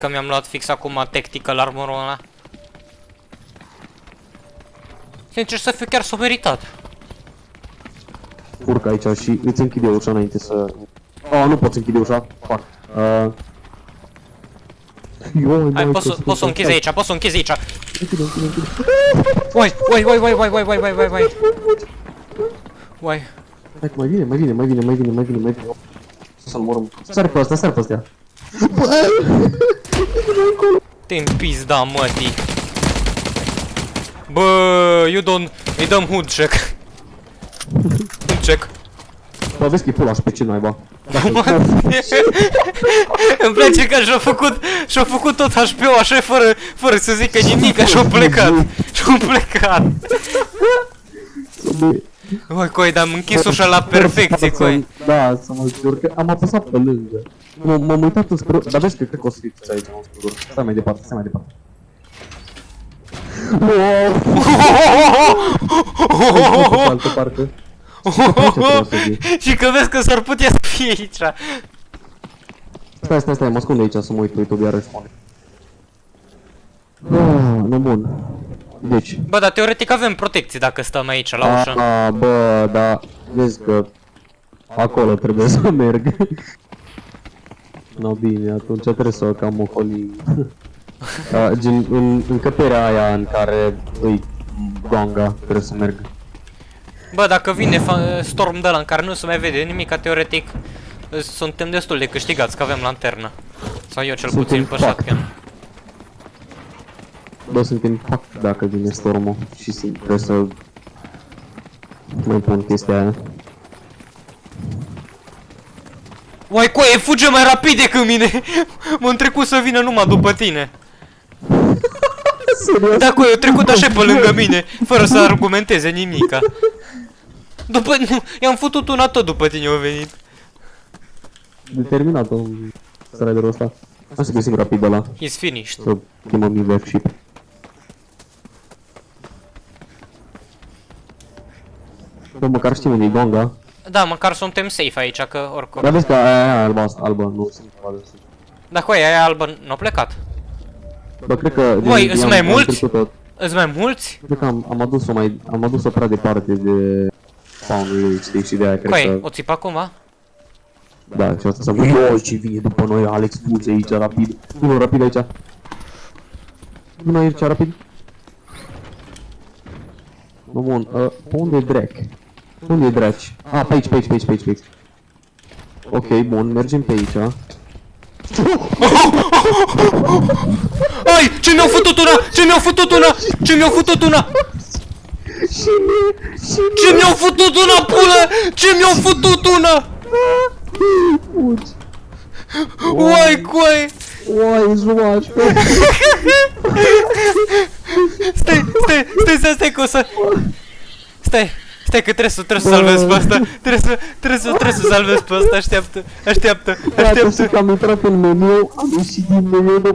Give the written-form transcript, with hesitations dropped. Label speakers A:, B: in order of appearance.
A: Că mi-am luat fix acum tactical armorul ăla. Sincer să fiu, chiar s-o meritat.
B: Urc aici și îți închide ușa înainte să... nu pot să închide ușa. Fuck.
A: Hai, poți să o închizi aici, poți să o închizi aici.
B: Închide.
A: Uai. Uai.
B: Hai, mai vine. Să-l morăm. Sare pe astea.
A: Te-mi pizda, mătii. Bă, îi dăm hoodcheck.
B: Bă, vezi că e pula și pe ce naiba.
A: Îmi place că și-a făcut tot HP-ul așa fără să zică nimic, și-a plecat. Oi, coi, dar am închis ușa la perfecție, coi.
B: Da, să mă jur că am apăsat pe lângă. M-am uitat înspre... Dar vezi că cred că o să fiți aici, mă jur. Stai mai departe. Pe altă parte.
A: Și că vezi că s-ar putea să fie aici.
B: Stai, mă ascund aici să mă uit pe YouTube iarăși. Nu bun. Deci.
A: Bă, dar teoretic avem protecție dacă stăm aici la ușă.
B: Bă, da, vezi că acolo trebuie să merg. No, bine, atunci trebuie să cam ocolim. Gen, în încăperea aia în care îi gonga, trebuie să merg.
A: Bă, dacă vine storm de ăla în care nu se mai vede nimic, teoretic suntem destul de câștigați, că avem lanternă. Sau eu cel puțin pe shotgun.
B: Bă, suntem pac dacă vine stormul și trebuie să mai pun chestia aia.
A: Uai, coaie, fuge mai rapid decât mine! M-am trecut să vină numai după tine. Da, coaie, eu trecut așa pe lângă mine, fără să argumenteze nimica. I-am futut una tot după tine, au venit.
B: Determinat-o striderul ăsta. Hai să găsim rapid ăla.
A: He's finished.
B: Să chemăm IVF ship. Bă, măcar știm unde e gonga.
A: Da, măcar suntem safe aici, că oricum.
B: Dar vezi că aia albă, nu sunt albă.
A: Da, coaie, aia albă n-a plecat.
B: Bă, cred că...
A: Băi, îți mai mulți? Îți mai mulți?
B: Cred că am adus-o prea departe de spawn-ul lui, știi, și de aia cred că...
A: Coaie, o țip acum?
B: Da, și asta să văd, ce vine după noi, Alex, fuge aici, rapid. Vino rapid aici. Vino aici, rapid. No, bun, unde e drac? Unde e draci? Pe aici. Ok, bun, mergem pe aici.
A: Ai, ce mi-au făcut una! Ce mi-au făcut una, pulă! Ce mi-au făcut una! Uai, coaie!
B: Uai, joaci,
A: Stai că o să... Stai că trebuie să salvez pe asta. Trebuie să salvez pe asta. Așteaptă.
B: Că am intrat în meniu, am ieșit din meniu.